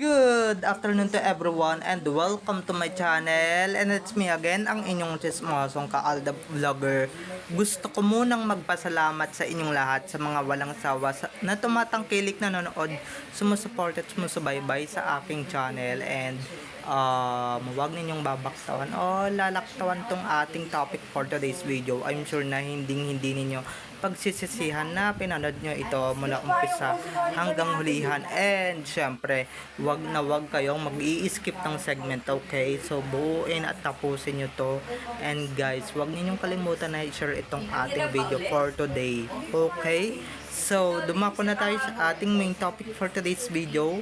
Good afternoon to everyone and welcome to my channel, and it's me again, ang inyong chismosong Kaalda Vlogger. Gusto ko munang magpasalamat sa inyong lahat sa mga walang sawa na tumatangkilik, nanonood, sumusuport at sumusubaybay sa aking channel, and huwag ninyong babaktawan o lalaktawan tong ating topic for today's video. I'm sure na hindi ninyo pagsisisihan na pinanood nyo ito mula umpisa hanggang hulihan, and syempre wag na wag kayong mag-i-skip ng segment, okay? So buuin at tapusin nyo to, and guys, wag ninyong kalimutan na i-share itong ating video for today, okay? So dumako na tayo sa ating main topic for today's video.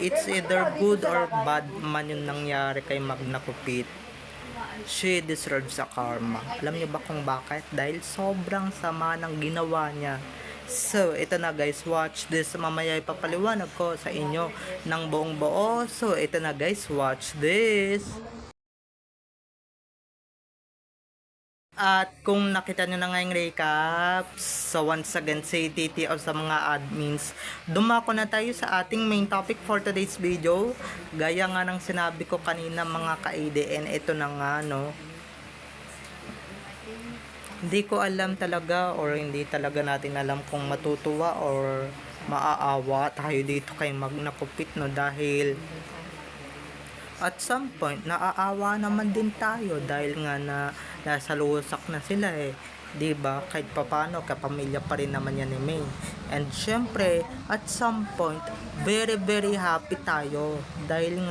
It's either good or bad man yung nangyari kay Magna Cupid. She deserves a karma. Alam niyo ba kung bakit? Dahil sobrang sama ng ginawa niya. So, ito na guys, watch this. Mamaya ipapaliwanag ko sa inyo ng buong buo. So, ito na guys, watch this. At kung nakita nyo na ngayong recap, so once again, say TTO sa mga admins, dumako na tayo sa ating main topic for today's video. Gaya nga ng sinabi ko kanina mga ka-ADN, ito na nga, no. Hindi ko alam talaga, or hindi talaga natin alam kung matutuwa or maaawa tayo dito kay Magna Cupid, no, dahil at some point naaawa naman din tayo dahil nga nasa lusak na sila, 'di ba? Kahit papaano kapamilya pa rin naman yan ni May. And syempre at some point very very happy tayo dahil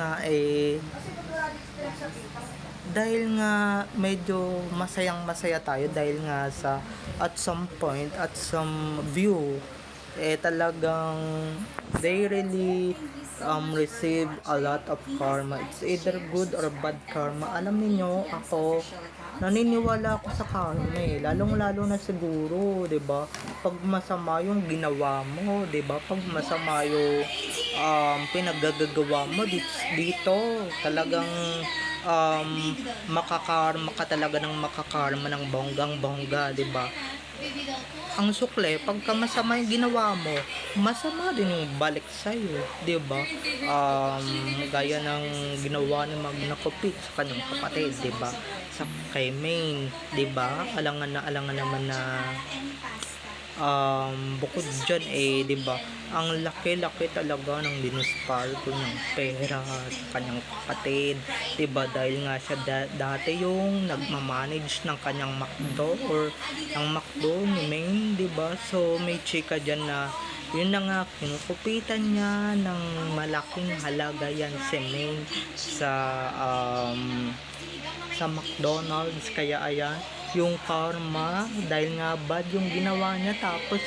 nga medyo masaya tayo dahil nga sa at some point, at some view, talagang they really receive a lot of karma. It's either good or bad karma. Alam niyo, ako naniniwala ako sa karma, lalong-lalo na siguro, 'di ba? Pag masama yung ginawa mo, 'di ba? Pag masama yung pinaggagawa mo dito, talagang makakarma ka talaga ng makakarma ng bonggang-bongga, 'di ba? Ang sukle, pagka masama yung ginawa mo, masama din yung balik sa'yo, di ba? Gaya ng ginawa ni Magna Cupid sa kanyang kapatid, di ba? Sa kay Maine, di ba? Alangan naman na bukod dyan, di ba? Ang laki-laki talaga ng dinuspal ko ng pera sa kanyang kapatid, di ba? Dahil nga siya dati yung nagmamanage ng kanyang McDo, or ng McDo ni Maine, di ba? So may chika dyan na yun na nga, kinukupitan niya ng malaking halaga yan si Maine sa McDonald's. Kaya ayan, yung karma, dahil nga bad yung ginawa niya, tapos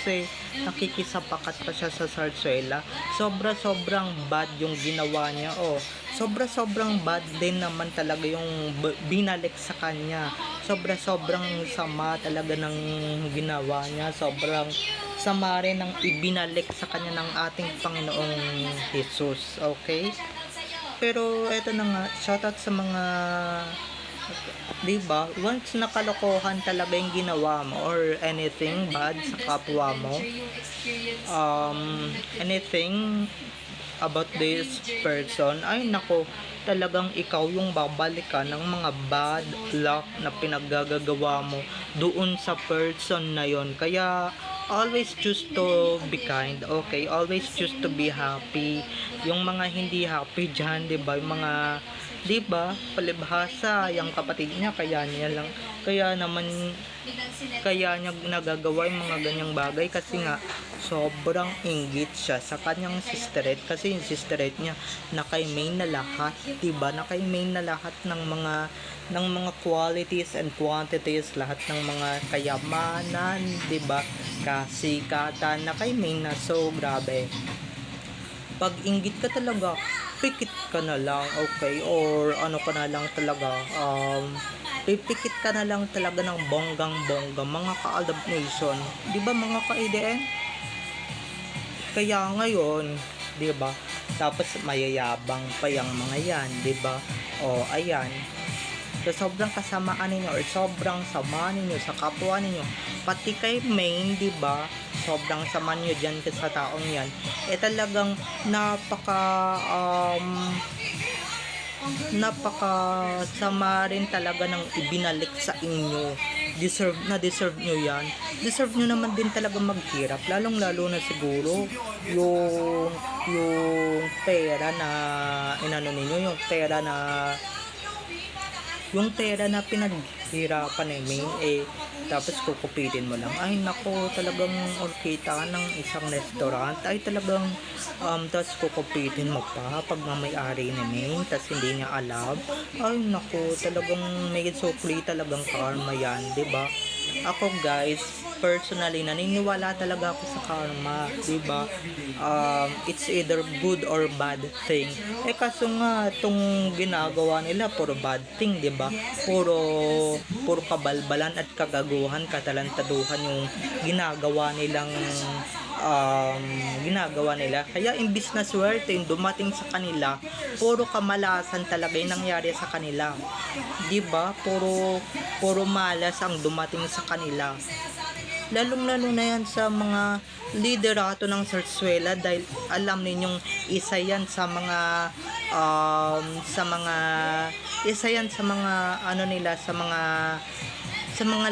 nakikisapakat pa siya sa sarsuela. Sobrang bad yung ginawa niya, sobrang bad din naman talaga yung binalik sa kanya. Sobrang sama talaga ng ginawa niya. Sobrang sama rin ng ibinalik sa kanya ng ating Panginoong Jesus, okay? Pero eto na nga, shoutout sa mga, diba, once nakalokohan talaga yung ginawa mo or anything bad sa kapwa mo, anything about this person, ay nako, talagang ikaw yung babalikan ng mga bad luck na pinaggagawa mo doon sa person na yon. Kaya always choose to be kind, okay? Always choose to be happy. Yung mga hindi happy dyan, diba, yung mga, diba, palibhasa yung kapatid niya, kaya niya nagagawa yung mga ganyang bagay kasi nga sobrang inggit siya sa kanyang sisterette, kasi yung sisterette niya naka-main na lahat, diba, naka-main na lahat ng mga qualities and quantities, lahat ng mga kayamanan, diba, kasikatan, naka-main na. So grabe, pag inggit ka talaga, pikit ka na lang, okay? Or ano ka na lang talaga, pipikit ka na lang talaga ng bonggang-bongga, mga ka-Aldab Nation, di ba mga ka-ADN? Kaya ngayon, di ba, tapos mayayabang pa yung mga yan, di ba? Ayan, sa sobrang kasamaan ninyo or sobrang sama ninyo sa kapwa ninyo, pati kay Maine, di ba? Sobrang sama nyo dyan sa taong yan. Talagang napaka sama rin talaga ng ibinalik sa inyo. Deserve nyo yan. Deserve nyo naman din talaga maghirap, lalong lalo na siguro yung pera na inano ninyo, yung pera na pinaghirapan ni Maine, tapos kukupitin mo lang. Ay nako, talagang orkita ng isang restaurant ay talagang tapos kukupitin mo pa pag may-ari ni Maine, tapos hindi niya alam. Ay nako, talagang may sukli talagang karma yan, diba? Ako guys, personally, naniniwala talaga ako sa karma, diba? It's either good or bad thing. Kaso nga, itong ginagawa nila, puro bad thing, diba? Puro kabalbalan at kagaguhan, katalantaduhan yung ginagawa nila. Kaya imbis na swerte yung dumating sa kanila, puro kamalasan talaga yung nangyari sa kanila. Diba? Puro malas ang dumating sa kanila. Lalong-lalo na yan sa mga liderato ng Zarzuela, dahil alam ninyong isa yan sa mga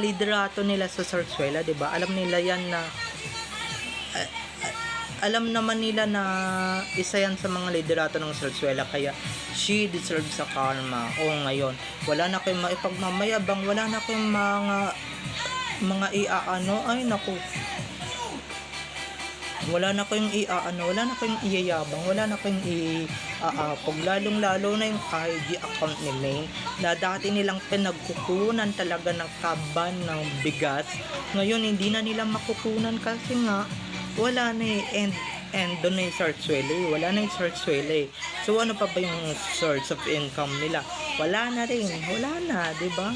liderato nila sa Zarzuela, 'di ba? Alam nila yan na alam naman nila na isa yan sa mga liderato ng Zarzuela, kaya she deserves sa karma. Ngayon, wala na kayong maipagmamayabang, wala na kayong mga iaano, ay naku, wala na kayong iyayabang, wala na kayong iaapog, lalong-lalo na yung IG account ni Maine na dati nilang pinagkukunan talaga ng kaban ng bigas. Ngayon hindi na nila makukunan kasi nga wala na and doon na yung wala na yung Zarzuela. So ano pa ba yung source of income nila? Wala na, diba?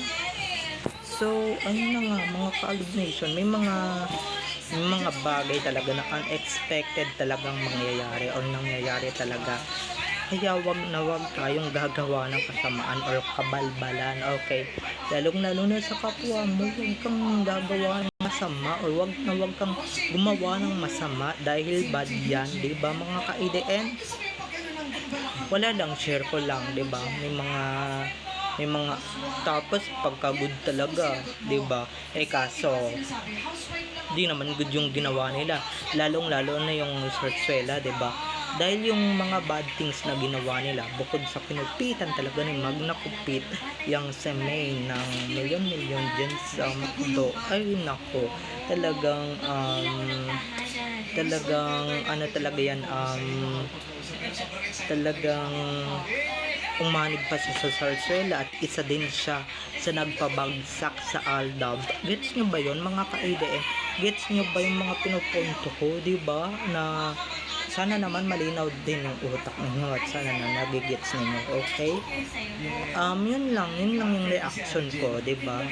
So, ano na nga, mga ka-alignation, may mga bagay talaga na unexpected talagang mangyayari o nangyayari talaga. Kaya wag tayong gagawa ng kasamaan or kabalbalan, okay? Lalong-lalo na sa kapwa mo, huwag kang gagawa ng masama or wag kang gumawa ng masama dahil bad yan, diba mga ka-IDN? Wala lang, share ko lang, diba? May mga tapos pagka-good talaga, 'di ba? Kaso di naman good yung ginawa nila, lalong-lalo na yung Zarzuela, 'di ba? Dahil yung mga bad things na ginawa nila, bukod sa kinupitan talaga ni Magna Kupit yung si Maine ng milyon-milyon dyan sa McDo, ay nako, talagang ano talaga yan, talagang umanig pa siya sa Zarzuela at isa din siya sa nagpabagsak sa Aldab. Gets nyo ba yun mga ka-IDN? Gets nyo ba yung mga pinupunto ko, diba? Na sana naman malinaw din yung utak ninyo at sana na nagigets ninyo, okay? Yun lang yung reaction ko, diba?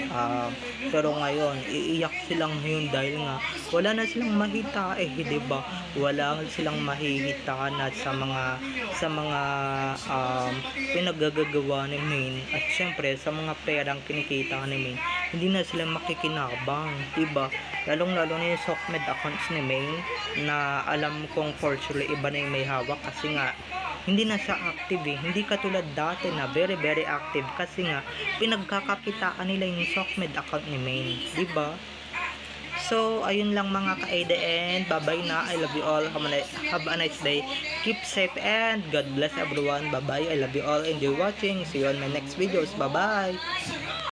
Pero ngayon, iiyak silang ngayon dahil nga wala na silang mahita, diba? Wala silang mahihita na sa mga pinagagagawa ni Maine, at syempre sa mga perang kinikita ni Maine, hindi na sila makikinabang, diba? Lalong-lalo na yung Sokmed accounts ni Maine na alam kong fortunately iba na yung may hawak kasi nga hindi na siya active, hindi katulad dati na very very active kasi nga pinagkakakitaan nila yung Sokmed account ni Maine, diba? So, ayun lang mga ka-IDN. Bye-bye na. I love you all. Have a nice day. Keep safe and God bless everyone. Bye-bye. I love you all. Enjoy watching. See you on my next videos. Bye-bye.